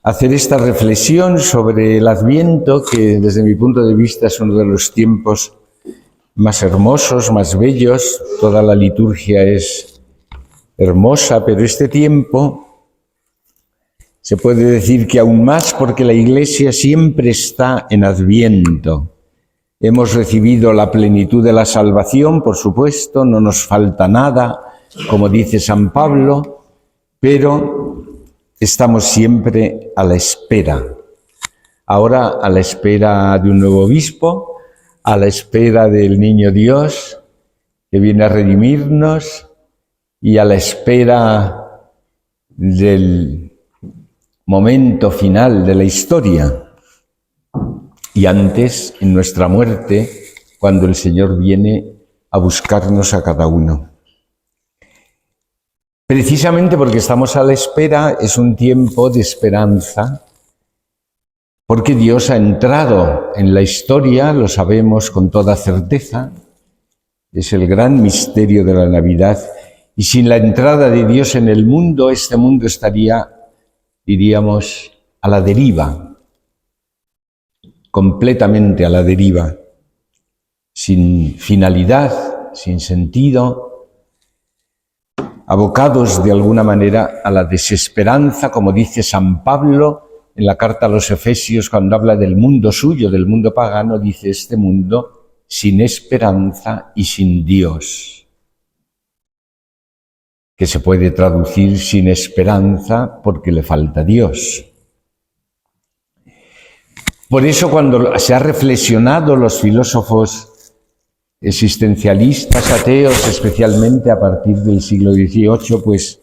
hacer esta reflexión sobre el Adviento, que desde mi punto de vista es uno de los tiempos más hermosos, más bellos. Toda la liturgia es hermosa, pero este tiempo se puede decir que aún más, porque la Iglesia siempre está en Adviento. Hemos recibido la plenitud de la salvación, por supuesto, no nos falta nada, como dice San Pablo, pero estamos siempre a la espera. Ahora a la espera de un nuevo obispo, a la espera del Niño Dios que viene a redimirnos y a la espera del momento final de la historia. Y antes, en nuestra muerte, cuando el Señor viene a buscarnos a cada uno. Precisamente porque estamos a la espera, es un tiempo de esperanza, porque Dios ha entrado en la historia, lo sabemos con toda certeza, es el gran misterio de la Navidad, y sin la entrada de Dios en el mundo, este mundo estaría, diríamos, a la deriva, completamente a la deriva, sin finalidad, sin sentido, abocados de alguna manera a la desesperanza, como dice San Pablo en la carta a los Efesios, cuando habla del mundo suyo, del mundo pagano, dice este mundo sin esperanza y sin Dios, que se puede traducir sin esperanza porque le falta Dios. Por eso cuando se ha reflexionado los filósofos existencialistas, ateos, especialmente a partir del siglo XVIII, pues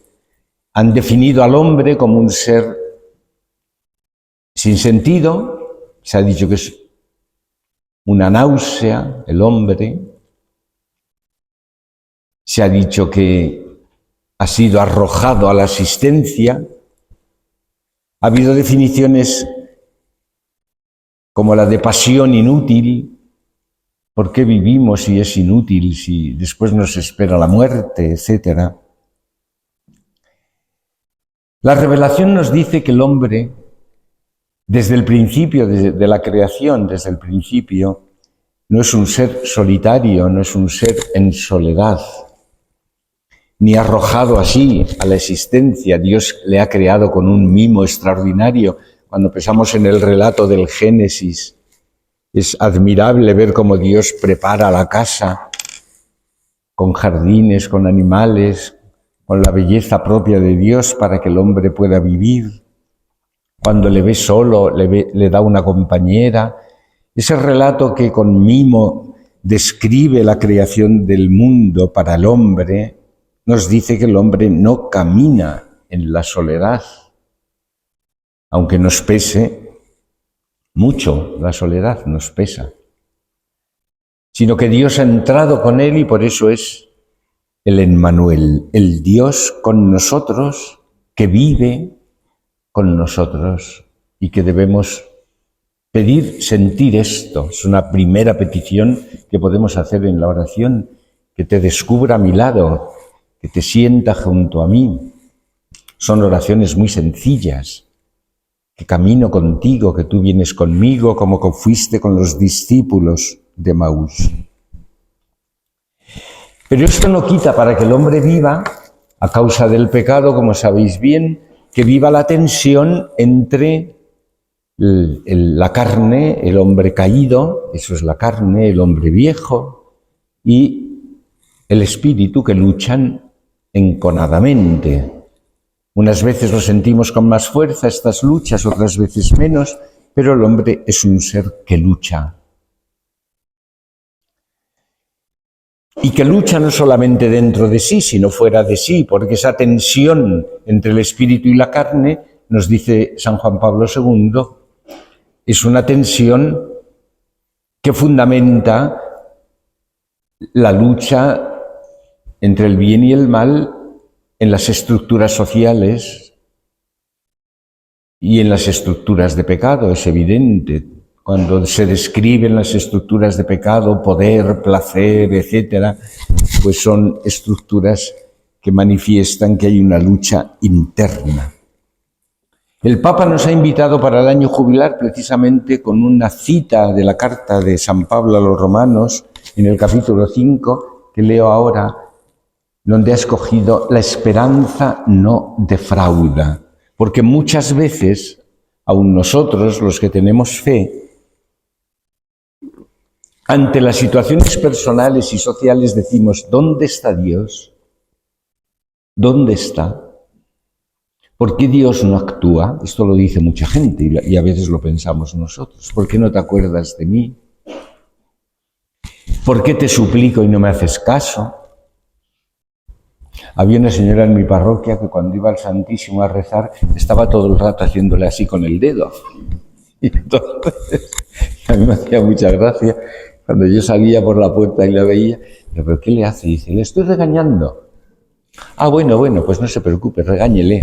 han definido al hombre como un ser sin sentido. Se ha dicho que es una náusea, el hombre. Se ha dicho que ha sido arrojado a la existencia. Ha habido definiciones como la de pasión inútil. ¿Por qué vivimos si es inútil, si después nos espera la muerte, etcétera? La revelación nos dice que el hombre, desde el principio de la creación, desde el principio, no es un ser solitario, no es un ser en soledad, ni arrojado así a la existencia. Dios le ha creado con un mimo extraordinario. Cuando pensamos en el relato del Génesis, es admirable ver cómo Dios prepara la casa con jardines, con animales, con la belleza propia de Dios para que el hombre pueda vivir. Cuando le ve solo, le da una compañera. Ese relato que con mimo describe la creación del mundo para el hombre, nos dice que el hombre no camina en la soledad, aunque nos pese mucho, la soledad nos pesa, sino que Dios ha entrado con él y por eso es el Emmanuel, el Dios con nosotros, que vive con nosotros y que debemos pedir, sentir esto. Es una primera petición que podemos hacer en la oración, que te descubra a mi lado, que te sienta junto a mí. Son oraciones muy sencillas. Que camino contigo, que tú vienes conmigo, como que fuiste con los discípulos de Emaús. Pero esto no quita para que el hombre viva, a causa del pecado, como sabéis bien, que viva la tensión entre la carne, el hombre caído, eso es la carne, el hombre viejo, y el espíritu, que luchan enconadamente. Unas veces lo sentimos con más fuerza, estas luchas, otras veces menos, pero el hombre es un ser que lucha. Y que lucha no solamente dentro de sí, sino fuera de sí, porque esa tensión entre el espíritu y la carne, nos dice San Juan Pablo II, es una tensión que fundamenta la lucha entre el bien y el mal en las estructuras sociales y en las estructuras de pecado, es evidente. Cuando se describen las estructuras de pecado, poder, placer, etcétera, pues son estructuras que manifiestan que hay una lucha interna. El Papa nos ha invitado para el año jubilar precisamente con una cita de la carta de San Pablo a los Romanos en el capítulo 5, que leo ahora, donde ha escogido: la esperanza no defrauda. Porque muchas veces, aun nosotros, los que tenemos fe, ante las situaciones personales y sociales decimos: ¿dónde está Dios? ¿Dónde está? ¿Por qué Dios no actúa? Esto lo dice mucha gente y a veces lo pensamos nosotros. ¿Por qué no te acuerdas de mí? ¿Por qué te suplico y no me haces caso? Había una señora en mi parroquia que cuando iba al Santísimo a rezar estaba todo el rato haciéndole así con el dedo. Y entonces a mí me hacía mucha gracia cuando yo salía por la puerta y la veía. ¿Pero qué le hace? Y dice: le estoy regañando. Ah, bueno, pues no se preocupe, regáñele.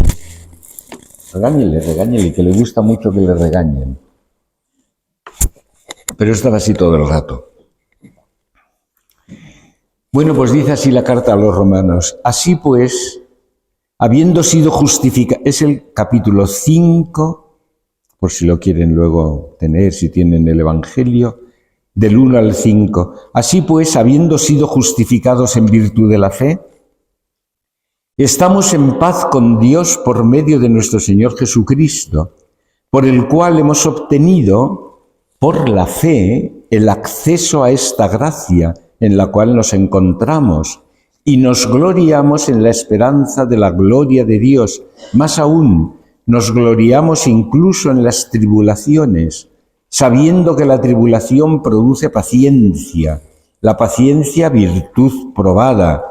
Regáñele, que le gusta mucho que le regañen. Pero estaba así todo el rato. Bueno, pues dice así la carta a los Romanos: así pues, habiendo sido justificados, es el capítulo 5, por si lo quieren luego tener, si tienen el Evangelio, del 1 al 5. Así pues, habiendo sido justificados en virtud de la fe, estamos en paz con Dios por medio de nuestro Señor Jesucristo, por el cual hemos obtenido, por la fe, el acceso a esta gracia en la cual nos encontramos, y nos gloriamos en la esperanza de la gloria de Dios. Más aún, nos gloriamos incluso en las tribulaciones, sabiendo que la tribulación produce paciencia, la paciencia virtud probada,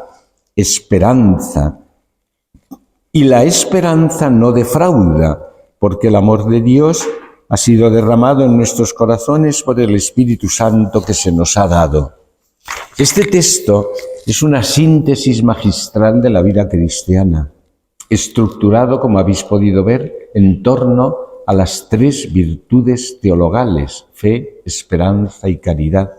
esperanza. Y la esperanza no defrauda, porque el amor de Dios ha sido derramado en nuestros corazones por el Espíritu Santo que se nos ha dado. Este texto es una síntesis magistral de la vida cristiana, estructurado, como habéis podido ver, en torno a las tres virtudes teologales: fe, esperanza y caridad.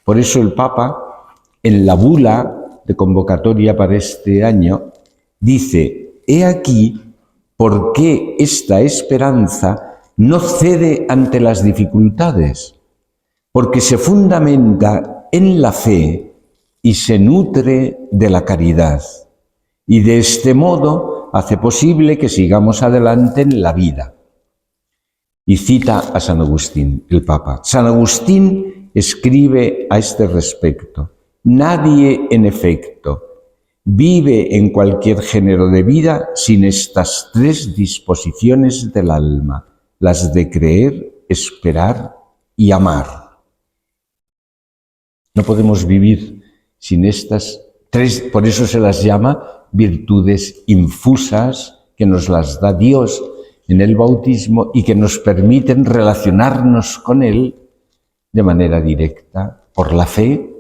Por eso el Papa, en la bula de convocatoria para este año, dice: he aquí por qué esta esperanza no cede ante las dificultades, porque se fundamenta en la fe y se nutre de la caridad, y de este modo hace posible que sigamos adelante en la vida. Y cita a San Agustín, el Papa. San Agustín escribe a este respecto: nadie, en efecto, vive en cualquier género de vida sin estas tres disposiciones del alma, las de creer, esperar y amar. No podemos vivir sin estas tres, por eso se las llama virtudes infusas, que nos las da Dios en el bautismo y que nos permiten relacionarnos con Él de manera directa, por la fe,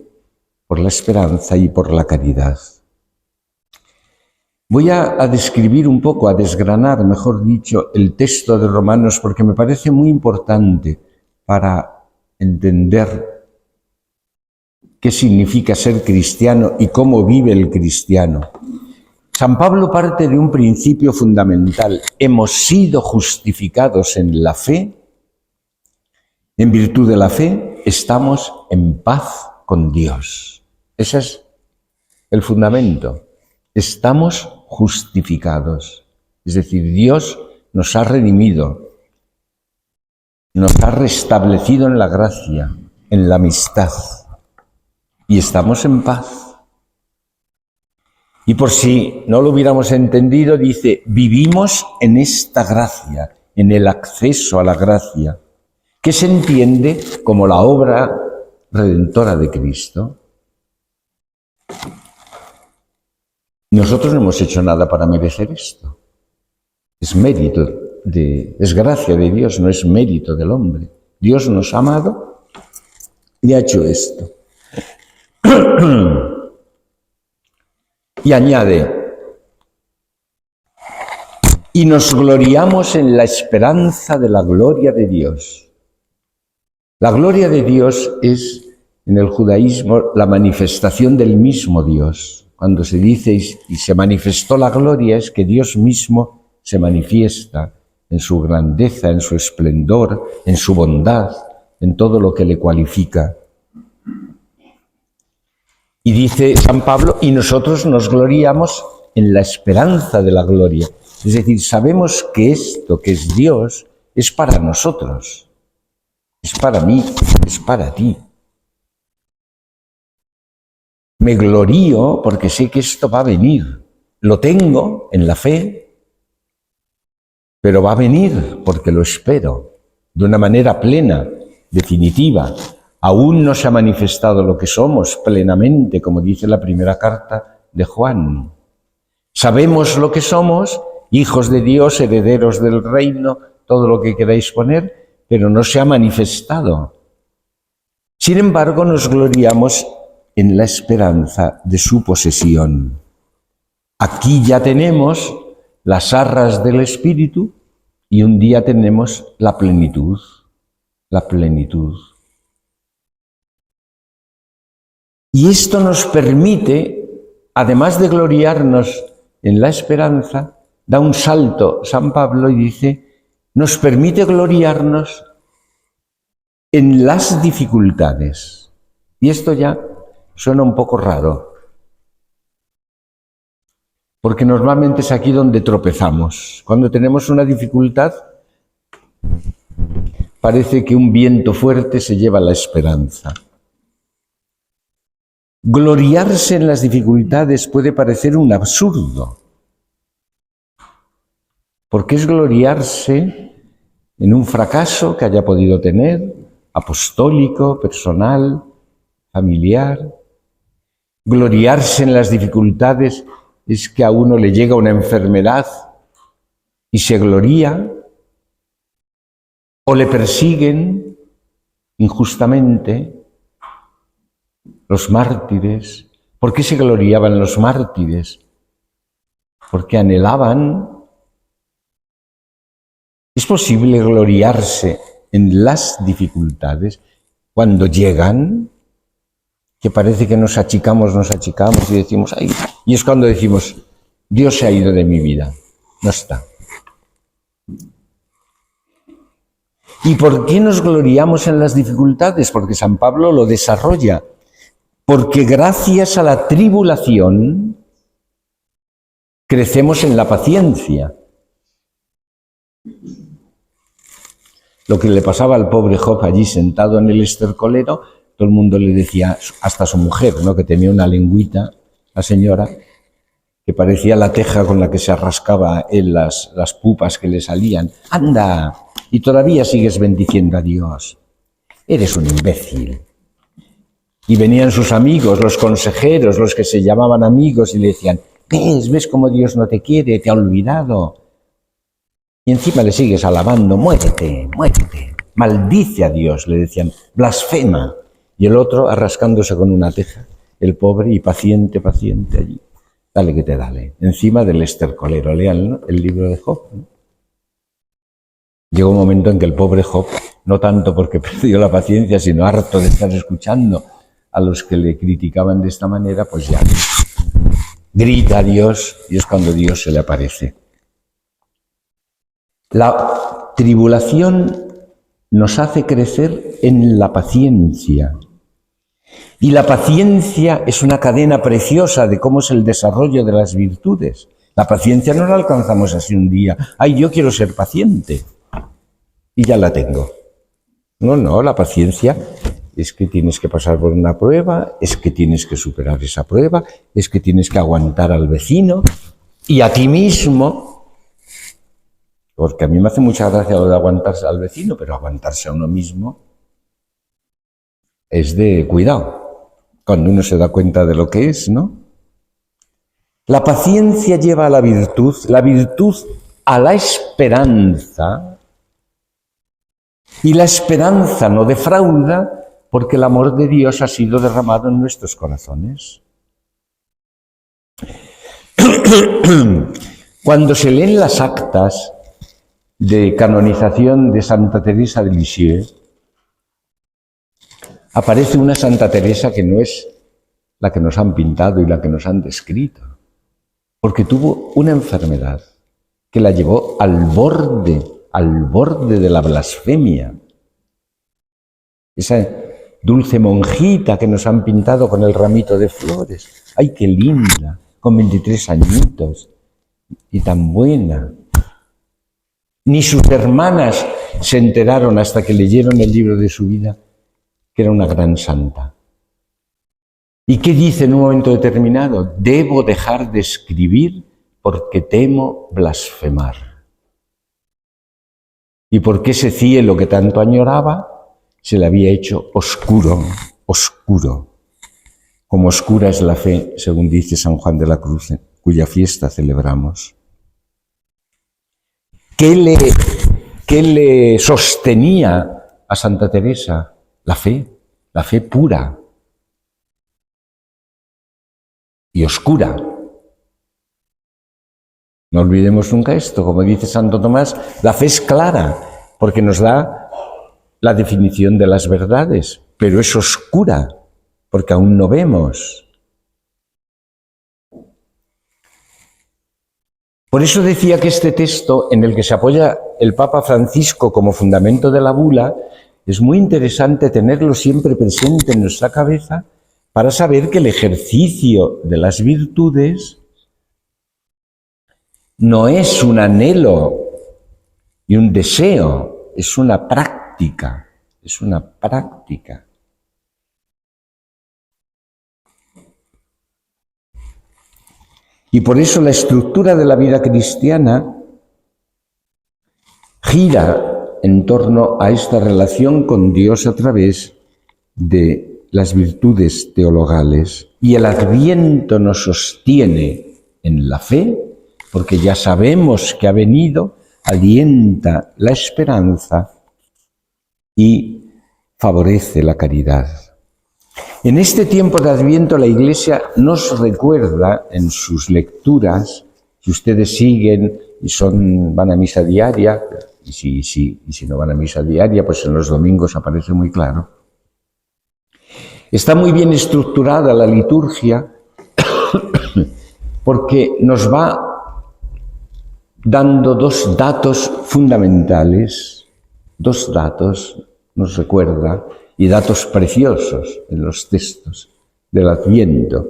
por la esperanza y por la caridad. Voy a describir un poco, a desgranar, mejor dicho, el texto de Romanos, porque me parece muy importante para entender qué significa ser cristiano y cómo vive el cristiano. San Pablo parte de un principio fundamental: hemos sido justificados en la fe, en virtud de la fe estamos en paz con Dios. Ese es el fundamento. Estamos justificados, es decir, Dios nos ha redimido, nos ha restablecido en la gracia, en la amistad, y estamos en paz. Y por si no lo hubiéramos entendido, dice: vivimos en esta gracia, en el acceso a la gracia, que se entiende como la obra redentora de Cristo. Nosotros no hemos hecho nada para merecer esto. Es es gracia de Dios, no es mérito del hombre. Dios nos ha amado y ha hecho esto. Y añade: y nos gloriamos en la esperanza de la gloria de Dios. La gloria de Dios es, en el judaísmo, la manifestación del mismo Dios. Cuando se dice y se manifestó la gloria, es que Dios mismo se manifiesta en su grandeza, en su esplendor, en su bondad, en todo lo que le cualifica. Y dice San Pablo, y nosotros nos gloriamos en la esperanza de la gloria. Es decir, sabemos que esto, que es Dios, es para nosotros, es para mí, es para ti. Me glorío porque sé que esto va a venir. Lo tengo en la fe, pero va a venir porque lo espero de una manera plena, definitiva. Aún no se ha manifestado lo que somos plenamente, como dice la primera carta de Juan. Sabemos lo que somos, hijos de Dios, herederos del reino, todo lo que queráis poner, pero no se ha manifestado. Sin embargo, nos gloriamos en la esperanza de su posesión. Aquí ya tenemos las arras del Espíritu y un día tenemos la plenitud, la plenitud. Y esto nos permite, además de gloriarnos en la esperanza, da un salto San Pablo y dice, nos permite gloriarnos en las dificultades. Y esto ya suena un poco raro, porque normalmente es aquí donde tropezamos. Cuando tenemos una dificultad, parece que un viento fuerte se lleva la esperanza. Gloriarse en las dificultades puede parecer un absurdo, porque es gloriarse en un fracaso que haya podido tener, apostólico, personal, familiar. Gloriarse en las dificultades es que a uno le llega una enfermedad y se gloría, o le persiguen injustamente. Los mártires, ¿por qué se gloriaban los mártires? Porque anhelaban. ¿Es posible gloriarse en las dificultades cuando llegan? Que parece que nos achicamos y decimos, ¡ay! Y es cuando decimos, Dios se ha ido de mi vida, no está. ¿Y por qué nos gloriamos en las dificultades? Porque San Pablo lo desarrolla. Porque gracias a la tribulación crecemos en la paciencia. Lo que le pasaba al pobre Job allí sentado en el estercolero, todo el mundo le decía, hasta su mujer, ¿no?, que tenía una lengüita, la señora, que parecía la teja con la que se rascaba él las pupas que le salían. ¡Anda! Y todavía sigues bendiciendo a Dios. Eres un imbécil. Y venían sus amigos, los consejeros, los que se llamaban amigos, y le decían, ¿ves cómo Dios no te quiere, te ha olvidado? Y encima le sigues alabando, muérete, muérete. Maldice a Dios, le decían, blasfema. Y el otro arrascándose con una teja, el pobre, y paciente, paciente allí. Dale que te dale. Encima del estercolero, lean, ¿no?, el libro de Job, ¿no? Llegó un momento en que el pobre Job, no tanto porque perdió la paciencia, sino harto de estar escuchando a los que le criticaban de esta manera, pues ya grita a Dios, y es cuando Dios se le aparece. La tribulación nos hace crecer en la paciencia. Y la paciencia es una cadena preciosa de cómo es el desarrollo de las virtudes. La paciencia no la alcanzamos así un día. ¡Ay, yo quiero ser paciente! Y ya la tengo. No, la paciencia es que tienes que pasar por una prueba, es que tienes que superar esa prueba, es que tienes que aguantar al vecino y a ti mismo, porque a mí me hace mucha gracia lo de aguantarse al vecino, pero aguantarse a uno mismo es de cuidado, cuando uno se da cuenta de lo que es, ¿no? La paciencia lleva a la virtud a la esperanza, y la esperanza no defrauda, porque el amor de Dios ha sido derramado en nuestros corazones. Cuando se leen las actas de canonización de Santa Teresa de Lisieux, aparece una Santa Teresa que no es la que nos han pintado y la que nos han descrito, porque tuvo una enfermedad que la llevó al borde al borde de la blasfemia. Esa dulce monjita que nos han pintado con el ramito de flores. ¡Ay, qué linda! Con 23 añitos. Y tan buena. Ni sus hermanas se enteraron hasta que leyeron el libro de su vida que era una gran santa. ¿Y qué dice en un momento determinado? Debo dejar de escribir porque temo blasfemar. Y porque ese cielo que tanto añoraba se le había hecho oscuro, oscuro. Como oscura es la fe, según dice San Juan de la Cruz, cuya fiesta celebramos. ¿Qué le sostenía a Santa Teresa? La fe pura y oscura. No olvidemos nunca esto, como dice Santo Tomás, la fe es clara, porque nos da la definición de las verdades, pero es oscura, porque aún no vemos. Por eso decía que este texto, en el que se apoya el Papa Francisco como fundamento de la bula, es muy interesante tenerlo siempre presente en nuestra cabeza para saber que el ejercicio de las virtudes no es un anhelo y un deseo, es una práctica, es una práctica. Y por eso la estructura de la vida cristiana gira en torno a esta relación con Dios a través de las virtudes teologales. Y el Adviento nos sostiene en la fe, porque ya sabemos que ha venido, alienta la esperanza y favorece la caridad. En este tiempo de Adviento la Iglesia nos recuerda en sus lecturas, si ustedes siguen y van a misa diaria, y si no van a misa diaria, pues en los domingos aparece muy claro. Está muy bien estructurada la liturgia porque nos va dando dos datos fundamentales, dos datos, nos recuerda, y datos preciosos en los textos del Adviento.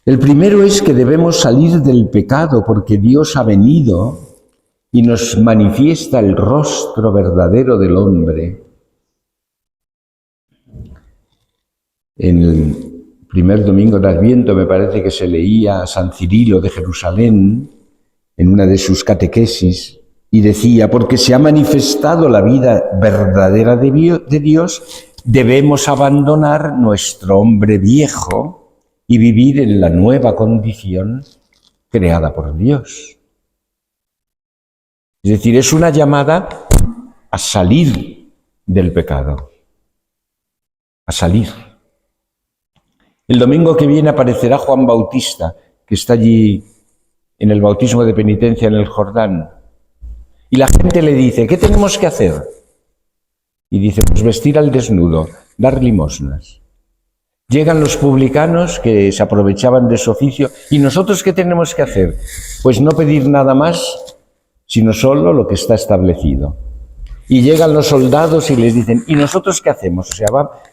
El primero es que debemos salir del pecado porque Dios ha venido y nos manifiesta el rostro verdadero del hombre. En el primer domingo de Adviento me parece que se leía a San Cirilo de Jerusalén en una de sus catequesis y decía, porque se ha manifestado la vida verdadera de Dios, debemos abandonar nuestro hombre viejo y vivir en la nueva condición creada por Dios. Es decir, es una llamada a salir del pecado, a salir. El domingo que viene aparecerá Juan Bautista, que está allí en el bautismo de penitencia en el Jordán. Y la gente le dice, ¿qué tenemos que hacer? Y dice, pues vestir al desnudo, dar limosnas. Llegan los publicanos que se aprovechaban de su oficio. ¿Y nosotros qué tenemos que hacer? Pues no pedir nada más, sino solo lo que está establecido. Y llegan los soldados y les dicen, ¿y nosotros qué hacemos? O sea,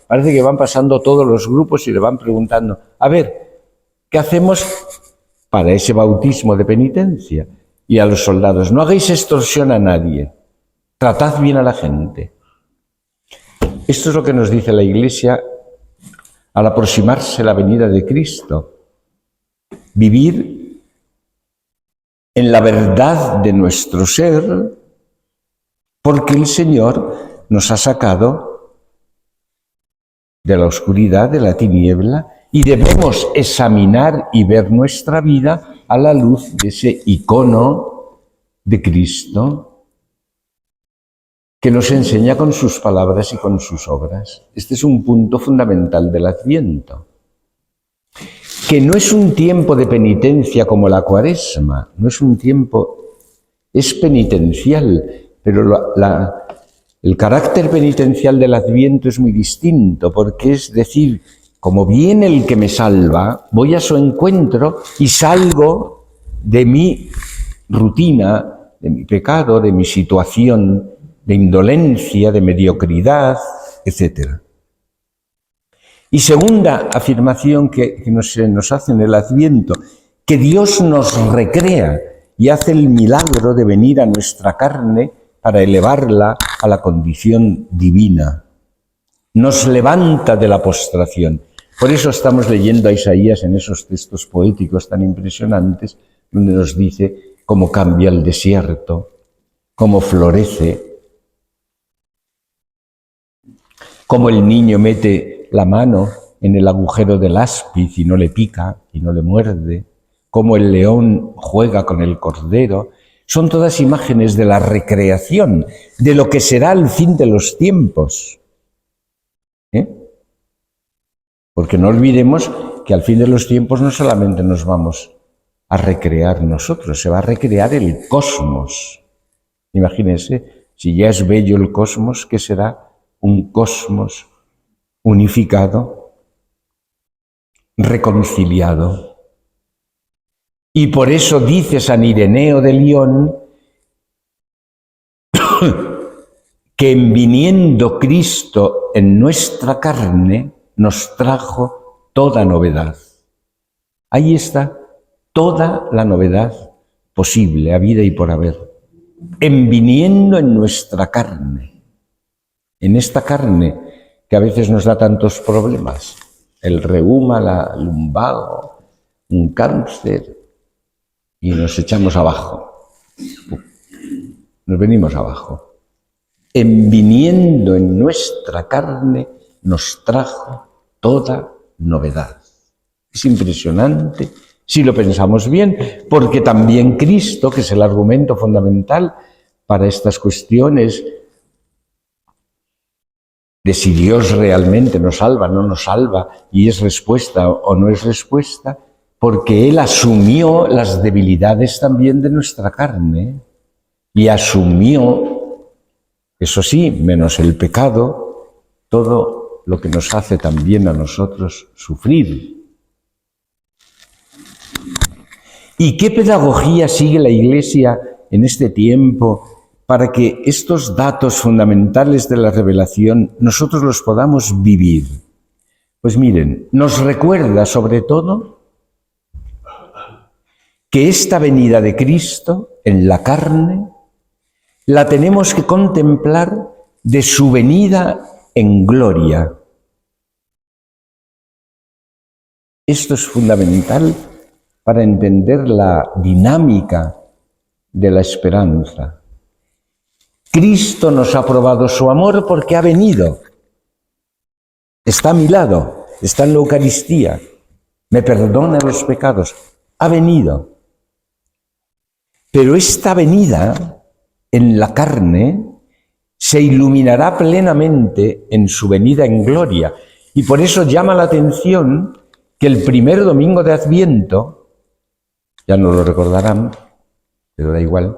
parece que van pasando todos los grupos y le van preguntando, a ver, ¿qué hacemos para ese bautismo de penitencia? Y a los soldados, no hagáis extorsión a nadie, tratad bien a la gente. Esto es lo que nos dice la Iglesia al aproximarse la venida de Cristo. Vivir en la verdad de nuestro ser, porque el Señor nos ha sacado de la oscuridad, de la tiniebla, y debemos examinar y ver nuestra vida a la luz de ese icono de Cristo que nos enseña con sus palabras y con sus obras. Este es un punto fundamental del Adviento. Que no es un tiempo de penitencia como la Cuaresma, no es un tiempo, es penitencial, pero el carácter penitencial del Adviento es muy distinto, porque es decir, como viene el que me salva, voy a su encuentro y salgo de mi rutina, de mi pecado, de mi situación de indolencia, de mediocridad, etc. Y segunda afirmación que nos hace en el Adviento, que Dios nos recrea y hace el milagro de venir a nuestra carne para elevarla a la condición divina. Nos levanta de la postración. Por eso estamos leyendo a Isaías en esos textos poéticos tan impresionantes, donde nos dice cómo cambia el desierto, cómo florece, cómo el niño mete la mano en el agujero del áspiz y no le pica y no le muerde, cómo el león juega con el cordero. Son todas imágenes de la recreación, de lo que será el fin de los tiempos. Porque no olvidemos que al fin de los tiempos no solamente nos vamos a recrear nosotros, se va a recrear el cosmos. Imagínense, si ya es bello el cosmos, ¿qué será? Un cosmos unificado, reconciliado. Y por eso dice San Ireneo de León que en viniendo Cristo en nuestra carne nos trajo toda novedad. Ahí está toda la novedad posible, a vida y por haber. En viniendo en nuestra carne, en esta carne que a veces nos da tantos problemas, el reuma, la lumbago, un cáncer, y nos echamos abajo, nos venimos abajo. En viniendo en nuestra carne nos trajo toda novedad. Es impresionante si lo pensamos bien, porque también Cristo, que es el argumento fundamental para estas cuestiones de si Dios realmente nos salva, no nos salva, y es respuesta o no es respuesta, porque Él asumió las debilidades también de nuestra carne y asumió, eso sí, menos el pecado, todo lo que nos hace también a nosotros sufrir. ¿Y qué pedagogía sigue la Iglesia en este tiempo para que estos datos fundamentales de la revelación nosotros los podamos vivir? Pues miren, nos recuerda sobre todo que esta venida de Cristo en la carne la tenemos que contemplar de su venida en gloria. Esto es fundamental para entender la dinámica de la esperanza. Cristo nos ha probado su amor porque ha venido. Está a mi lado, está en la Eucaristía, me perdona los pecados. Ha venido. Pero esta venida en la carne se iluminará plenamente en su venida en gloria. Y por eso llama la atención que el primer domingo de Adviento, ya no lo recordarán, pero da igual,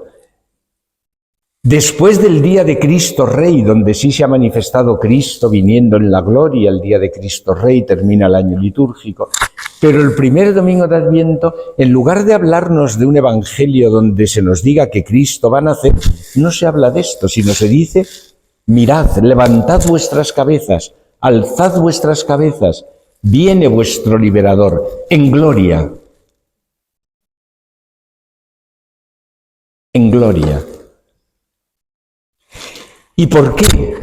después del día de Cristo Rey, donde sí se ha manifestado Cristo viniendo en la gloria, el día de Cristo Rey termina el año litúrgico, pero el primer domingo de Adviento, en lugar de hablarnos de un evangelio donde se nos diga que Cristo va a nacer, no se habla de esto, sino se dice, mirad, levantad vuestras cabezas, alzad vuestras cabezas, viene vuestro liberador en gloria. En gloria. ¿Y por qué?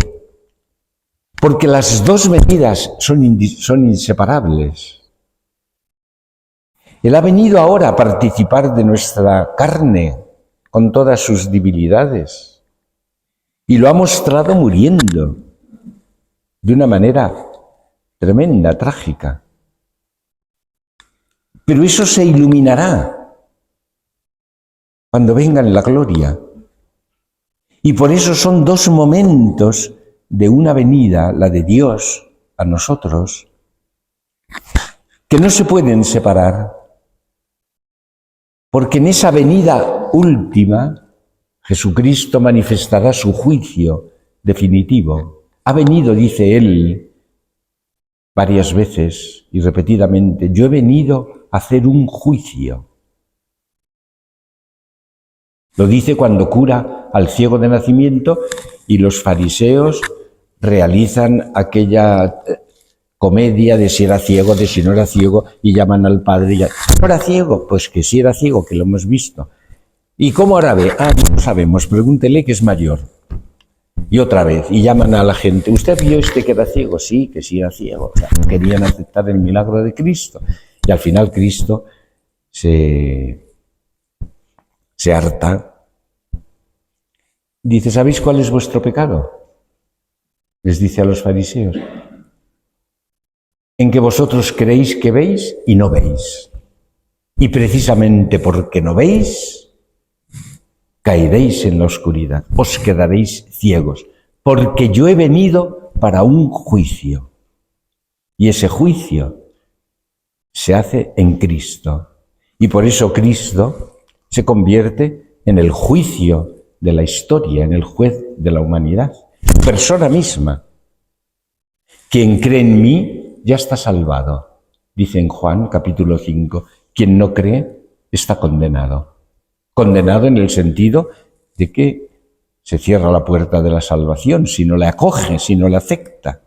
Porque las dos venidas son inseparables. Él ha venido ahora a participar de nuestra carne con todas sus debilidades y lo ha mostrado muriendo de una manera tremenda, trágica. Pero eso se iluminará cuando venga en la gloria. Y por eso son dos momentos de una venida, la de Dios a nosotros, que no se pueden separar. Porque en esa venida última, Jesucristo manifestará su juicio definitivo. Ha venido, dice Él, varias veces y repetidamente, yo he venido a hacer un juicio. Lo dice cuando cura al ciego de nacimiento y los fariseos realizan aquella comedia de si era ciego, de si no era ciego, y llaman al padre. Y ¿no era ciego? Pues que sí era ciego, que lo hemos visto. ¿Y cómo ahora ve? Ah, no lo sabemos, pregúntele que es mayor. Y otra vez, y llaman a la gente. ¿Usted vio que era ciego? Sí, que sí era ciego. O sea, querían aceptar el milagro de Cristo. Y al final Cristo se harta. Dice, ¿sabéis cuál es vuestro pecado? Les dice a los fariseos. En que vosotros creéis que veis y no veis. Y precisamente porque no veis, caeréis en la oscuridad, os quedaréis ciegos, porque yo he venido para un juicio. Y ese juicio se hace en Cristo. Y por eso Cristo se convierte en el juicio de la historia, en el juez de la humanidad. Persona misma. Quien cree en mí ya está salvado. Dice en Juan capítulo 5, quien no cree está condenado. Condenado en el sentido de que se cierra la puerta de la salvación si no la acoge, si no la acepta.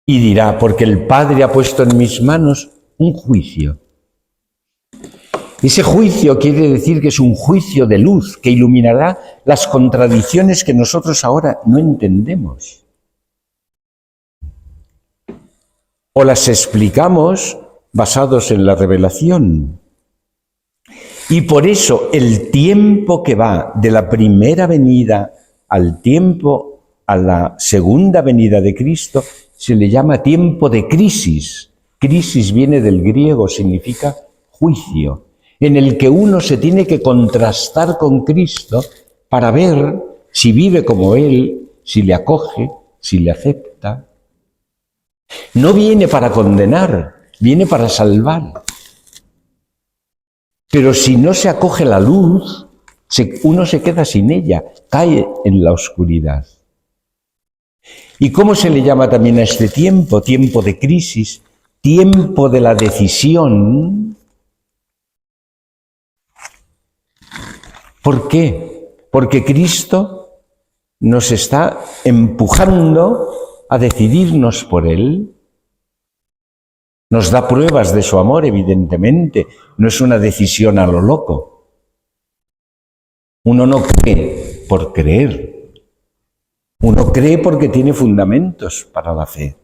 Y dirá, porque el Padre ha puesto en mis manos un juicio. Ese juicio quiere decir que es un juicio de luz que iluminará las contradicciones que nosotros ahora no entendemos. O las explicamos basados en la revelación. Y por eso el tiempo que va de la primera venida al tiempo a la segunda venida de Cristo se le llama tiempo de crisis. Crisis viene del griego, significa juicio, en el que uno se tiene que contrastar con Cristo para ver si vive como Él, si le acoge, si le acepta. No viene para condenar, viene para salvar. Pero si no se acoge la luz, uno se queda sin ella, cae en la oscuridad. ¿Y cómo se le llama también a este tiempo? Tiempo de crisis, tiempo de la decisión. ¿Por qué? Porque Cristo nos está empujando a decidirnos por Él. Nos da pruebas de su amor, evidentemente. No es una decisión a lo loco. Uno no cree por creer. Uno cree porque tiene fundamentos para la fe.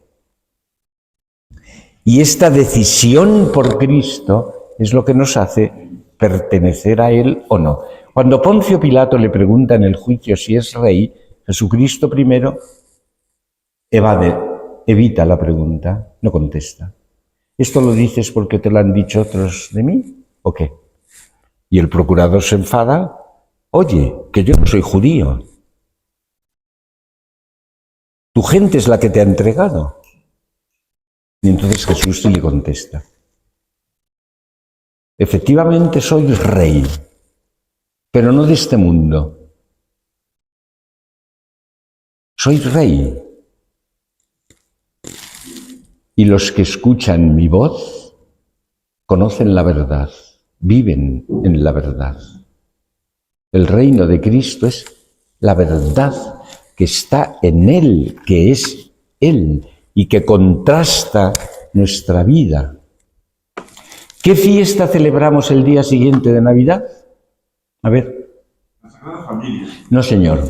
Y esta decisión por Cristo es lo que nos hace pertenecer a Él o no. Cuando Poncio Pilato le pregunta en el juicio si es rey, Jesucristo primero evita la pregunta, no contesta. ¿Esto lo dices porque te lo han dicho otros de mí o qué? Y el procurador se enfada. Oye, que yo no soy judío. Tu gente es la que te ha entregado. Y entonces Jesús sí le contesta. Efectivamente soy rey, pero no de este mundo. Soy rey. Y los que escuchan mi voz conocen la verdad, viven en la verdad. El reino de Cristo es la verdad que está en Él, que es Él y que contrasta nuestra vida. ¿Qué fiesta celebramos el día siguiente de Navidad? A ver. La Sagrada Familia. No, señor.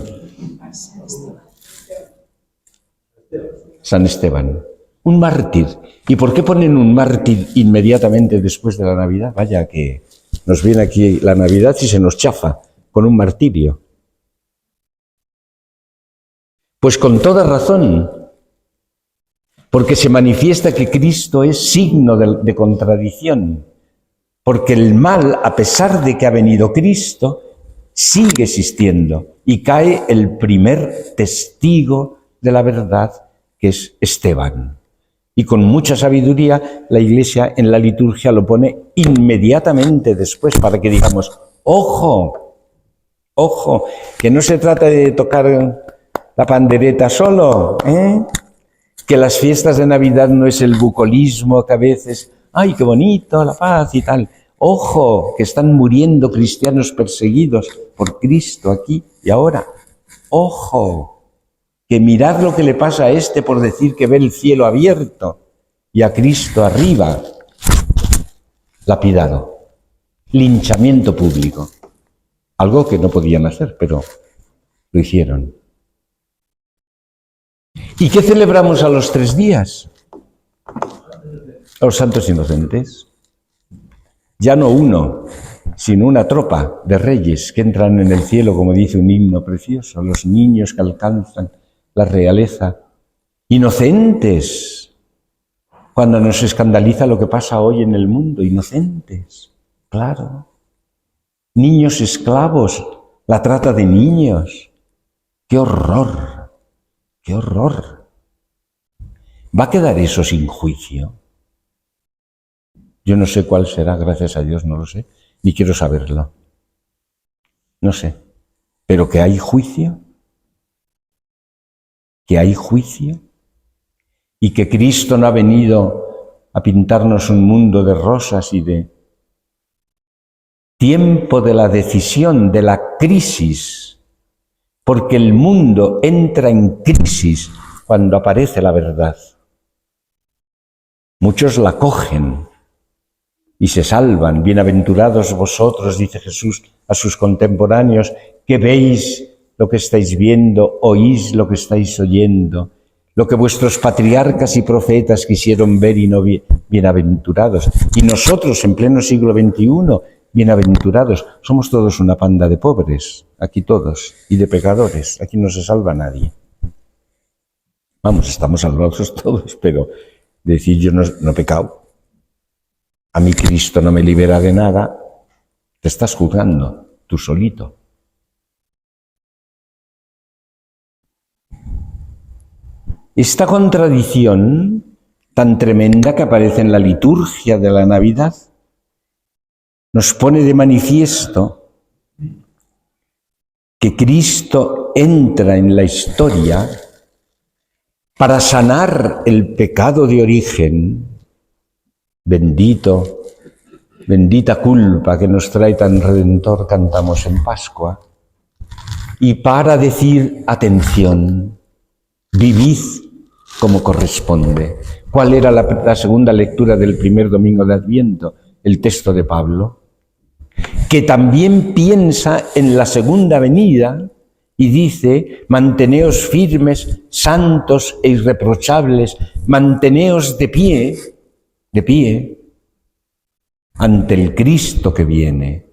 San Esteban. Un mártir. ¿Y por qué ponen un mártir inmediatamente después de la Navidad? Vaya que nos viene aquí la Navidad y se nos chafa con un martirio. Pues con toda razón, porque se manifiesta que Cristo es signo de contradicción, porque el mal, a pesar de que ha venido Cristo, sigue existiendo y cae el primer testigo de la verdad, que es Esteban. Y con mucha sabiduría la Iglesia en la liturgia lo pone inmediatamente después para que digamos, ojo, ojo, que no se trata de tocar la pandereta solo, que las fiestas de Navidad no es el bucolismo que a veces, ay, qué bonito, la paz y tal. Ojo, que están muriendo cristianos perseguidos por Cristo aquí y ahora. Ojo, que mirad lo que le pasa a este por decir que ve el cielo abierto y a Cristo arriba. Lapidado. Linchamiento público. Algo que no podían hacer, pero lo hicieron. ¿Y qué celebramos a los 3 días? A los santos inocentes. Ya no uno, sino una tropa de reyes que entran en el cielo, como dice un himno precioso, los niños que alcanzan la realeza. Inocentes, cuando nos escandaliza lo que pasa hoy en el mundo, inocentes, claro. Niños esclavos, la trata de niños. ¡Qué horror! ¡Qué horror! ¿Va a quedar eso sin juicio? Yo no sé cuál será, gracias a Dios, no lo sé, ni quiero saberlo. No sé. Pero que hay juicio, y que Cristo no ha venido a pintarnos un mundo de rosas y de tiempo de la decisión, de la crisis, porque el mundo entra en crisis cuando aparece la verdad. Muchos la cogen y se salvan. Bienaventurados vosotros, dice Jesús a sus contemporáneos, que veis lo que estáis viendo, oís lo que estáis oyendo, lo que vuestros patriarcas y profetas quisieron ver y no bienaventurados. Y nosotros, en pleno siglo XXI, bienaventurados, somos todos una panda de pobres, aquí todos, y de pecadores, aquí no se salva nadie. Vamos, estamos salvados todos, pero decir yo no he pecado, a mí Cristo no me libera de nada, te estás juzgando, tú solito. Esta contradicción tan tremenda que aparece en la liturgia de la Navidad nos pone de manifiesto que Cristo entra en la historia para sanar el pecado de origen. Bendita culpa que nos trae tan Redentor, cantamos en Pascua, y para decir, atención, vivid como corresponde. ¿Cuál era la segunda lectura del primer domingo de Adviento? El texto de Pablo, que también piensa en la segunda venida y dice, manteneos firmes, santos e irreprochables, manteneos de pie, ante el Cristo que viene.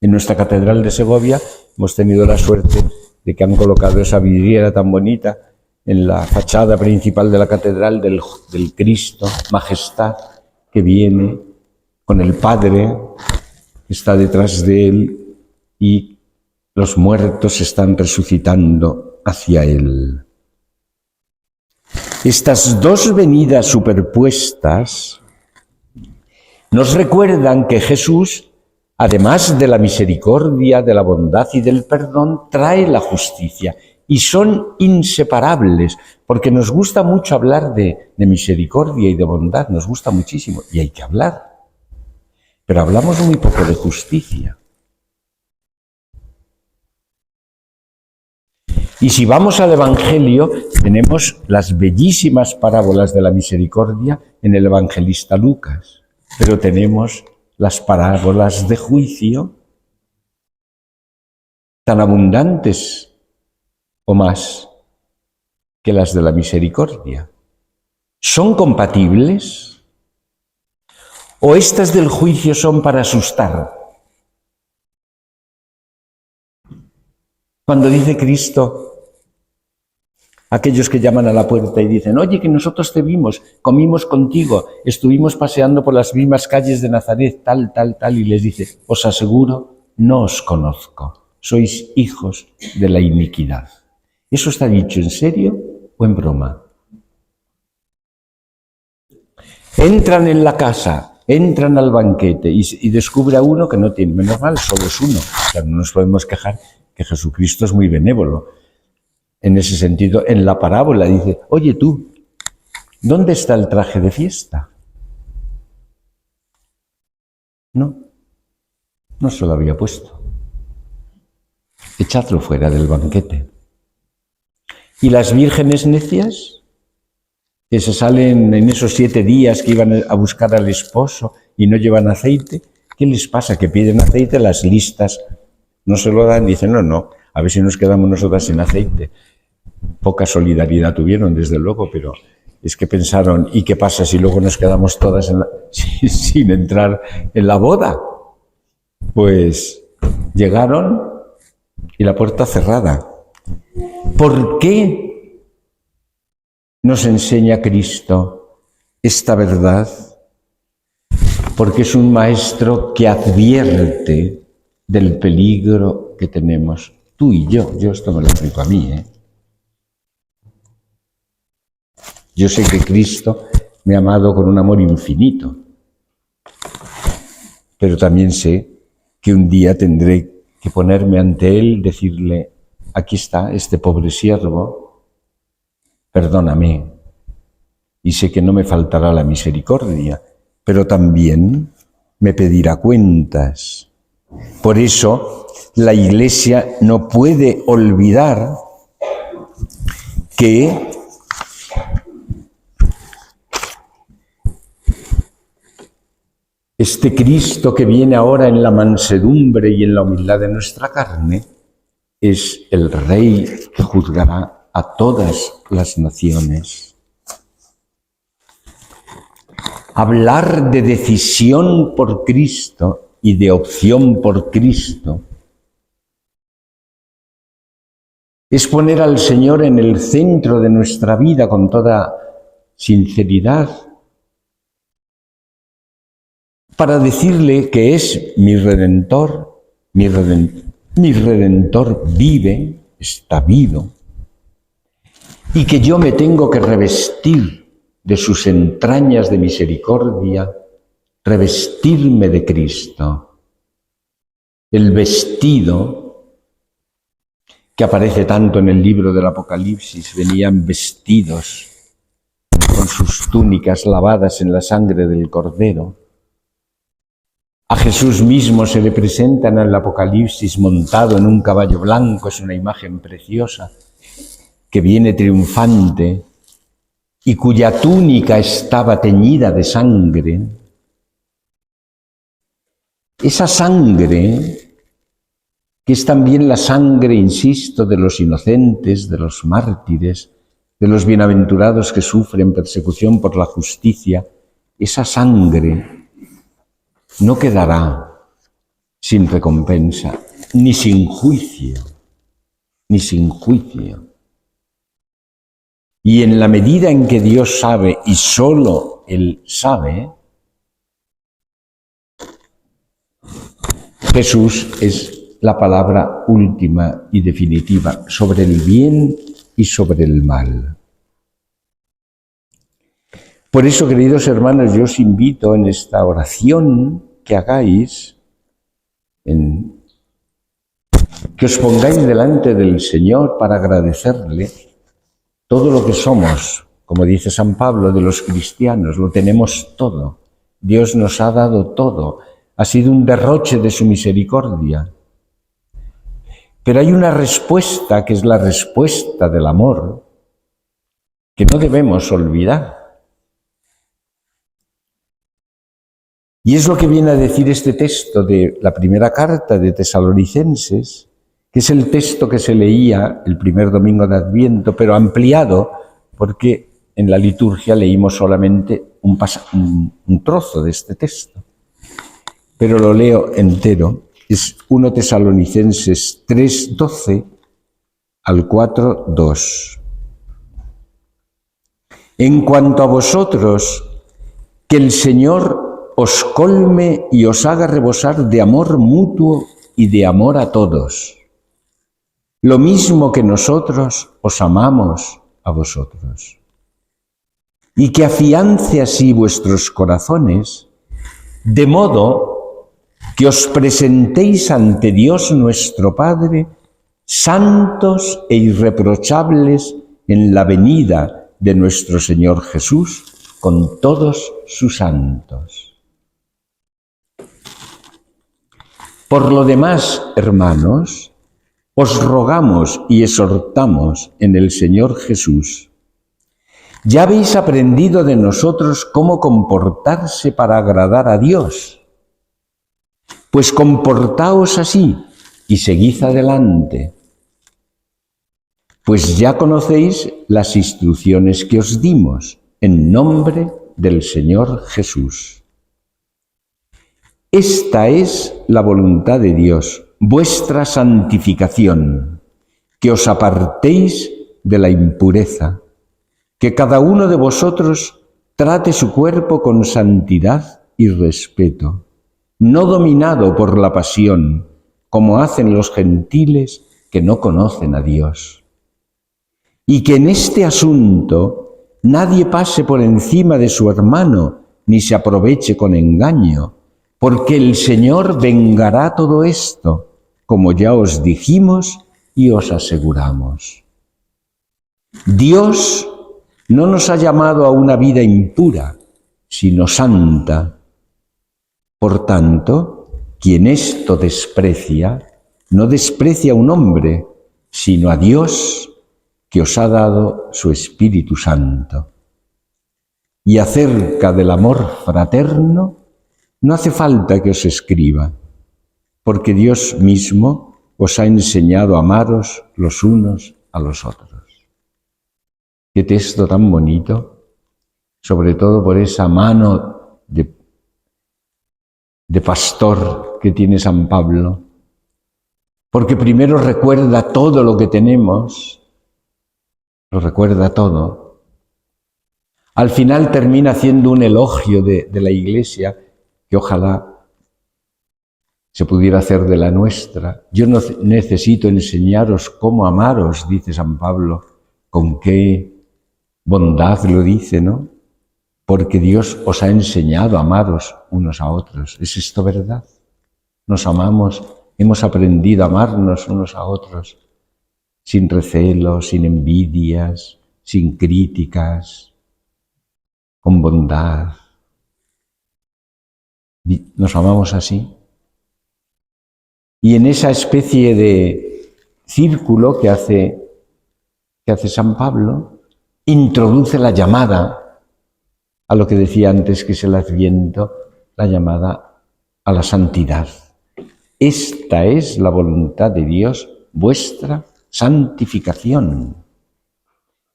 En nuestra catedral de Segovia hemos tenido la suerte de que han colocado esa vidriera tan bonita en la fachada principal de la catedral del Cristo, Majestad, que viene con el Padre, que está detrás de él, y los muertos están resucitando hacia él. Estas dos venidas superpuestas nos recuerdan que Jesús, además de la misericordia, de la bondad y del perdón, trae la justicia. Y son inseparables, porque nos gusta mucho hablar de misericordia y de bondad, nos gusta muchísimo, y hay que hablar. Pero hablamos muy poco de justicia. Y si vamos al Evangelio, tenemos las bellísimas parábolas de la misericordia en el evangelista Lucas, pero tenemos las parábolas de juicio tan abundantes o más que las de la misericordia. ¿Son compatibles? ¿O estas del juicio son para asustar? Cuando dice Cristo, aquellos que llaman a la puerta y dicen, oye, que nosotros te vimos, comimos contigo, estuvimos paseando por las mismas calles de Nazaret, tal, y les dice, os aseguro, no os conozco, sois hijos de la iniquidad. ¿Eso está dicho en serio o en broma? Entran en la casa, entran al banquete y descubre a uno que no tiene, menos mal, solo es uno. O sea, no nos podemos quejar que Jesucristo es muy benévolo. En ese sentido, en la parábola dice, oye tú, ¿dónde está el traje de fiesta? No, no se lo había puesto. Echadlo fuera del banquete. ¿Y las vírgenes necias? Que se salen en esos 7 días que iban a buscar al esposo y no llevan aceite. ¿Qué les pasa? Que piden aceite, las listas no se lo dan, dicen, no, a ver si nos quedamos nosotras sin aceite. Poca solidaridad tuvieron, desde luego, pero es que pensaron, ¿y qué pasa si luego nos quedamos todas sin entrar en la boda? Pues llegaron y la puerta cerrada. ¿Por qué nos enseña Cristo esta verdad? Porque es un maestro que advierte del peligro que tenemos tú y yo. Yo esto me lo explico a mí, Yo sé que Cristo me ha amado con un amor infinito, pero también sé que un día tendré que ponerme ante Él, decirle, aquí está este pobre siervo, perdóname, y sé que no me faltará la misericordia, pero también me pedirá cuentas. Por eso la Iglesia no puede olvidar que este Cristo que viene ahora en la mansedumbre y en la humildad de nuestra carne es el Rey que juzgará a todas las naciones. Hablar de decisión por Cristo y de opción por Cristo es poner al Señor en el centro de nuestra vida con toda sinceridad, para decirle que es mi Redentor, mi Redentor vive, está vivo, y que yo me tengo que revestir de sus entrañas de misericordia, revestirme de Cristo. El vestido que aparece tanto en el libro del Apocalipsis, venían vestidos con sus túnicas lavadas en la sangre del Cordero. A Jesús mismo se le presenta en el Apocalipsis montado en un caballo blanco, es una imagen preciosa, que viene triunfante y cuya túnica estaba teñida de sangre. Esa sangre, que es también la sangre, insisto, de los inocentes, de los mártires, de los bienaventurados que sufren persecución por la justicia, esa sangre no quedará sin recompensa, ni sin juicio, ni sin juicio. Y en la medida en que Dios sabe, y solo Él sabe, Jesús es la palabra última y definitiva sobre el bien y sobre el mal. Por eso, queridos hermanos, yo os invito en esta oración que hagáis, que os pongáis delante del Señor para agradecerle todo lo que somos. Como dice San Pablo de los cristianos, lo tenemos todo. Dios nos ha dado todo. Ha sido un derroche de su misericordia. Pero hay una respuesta que es la respuesta del amor que no debemos olvidar. Y es lo que viene a decir este texto de la primera carta de Tesalonicenses, que es el texto que se leía el primer domingo de Adviento, pero ampliado porque en la liturgia leímos solamente un trozo de este texto. Pero lo leo entero. Es 1 Tesalonicenses 3:12 al 4:2. En cuanto a vosotros, que el Señor os colme y os haga rebosar de amor mutuo y de amor a todos, lo mismo que nosotros os amamos a vosotros, y que afiance así vuestros corazones, de modo que os presentéis ante Dios nuestro Padre, santos e irreprochables en la venida de nuestro Señor Jesús con todos sus santos. Por lo demás, hermanos, os rogamos y exhortamos en el Señor Jesús. Ya habéis aprendido de nosotros cómo comportarse para agradar a Dios. Pues comportaos así y seguid adelante. Pues ya conocéis las instrucciones que os dimos en nombre del Señor Jesús. Esta es la voluntad de Dios, vuestra santificación, que os apartéis de la impureza, que cada uno de vosotros trate su cuerpo con santidad y respeto, no dominado por la pasión, como hacen los gentiles que no conocen a Dios. Y que en este asunto nadie pase por encima de su hermano, ni se aproveche con engaño, porque el Señor vengará todo esto, como ya os dijimos y os aseguramos. Dios no nos ha llamado a una vida impura, sino santa. Por tanto, quien esto desprecia, no desprecia a un hombre, sino a Dios, que os ha dado su Espíritu Santo. Y acerca del amor fraterno, no hace falta que os escriba, porque Dios mismo os ha enseñado a amaros los unos a los otros. Qué texto tan bonito, sobre todo por esa mano de pastor que tiene San Pablo, porque primero recuerda todo lo que tenemos, lo recuerda todo. Al final termina haciendo un elogio de la Iglesia, que ojalá se pudiera hacer de la nuestra. Yo no necesito enseñaros cómo amaros, dice San Pablo, con qué bondad lo dice, ¿no? Porque Dios os ha enseñado a amaros unos a otros. ¿Es esto verdad? Nos amamos, hemos aprendido a amarnos unos a otros, sin recelos, sin envidias, sin críticas, con bondad. ¿Nos amamos así? Y en esa especie de círculo que hace San Pablo, introduce la llamada a lo que decía antes, que es el Adviento, la llamada a la santidad. Esta es la voluntad de Dios, vuestra santificación,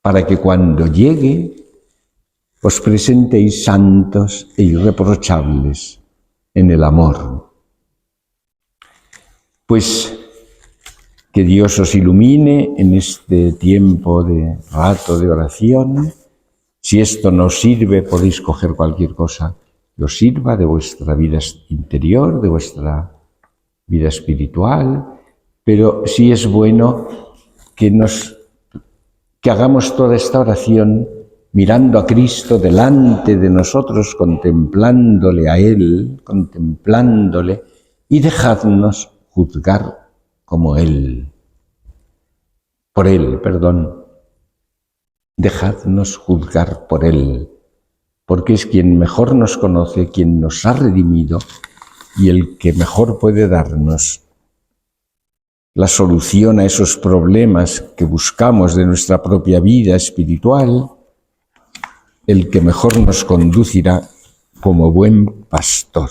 para que cuando llegue os presentéis santos e irreprochables en el amor. Pues que Dios os ilumine en este tiempo de rato de oración. Si esto no os sirve, podéis coger cualquier cosa que os sirva de vuestra vida interior, de vuestra vida espiritual, pero sí es bueno que hagamos toda esta oración mirando a Cristo delante de nosotros, contemplándole a Él, contemplándole, y dejadnos juzgar como Él. Dejadnos juzgar por Él, porque es quien mejor nos conoce, quien nos ha redimido y el que mejor puede darnos la solución a esos problemas que buscamos de nuestra propia vida espiritual, el que mejor nos conducirá como buen pastor.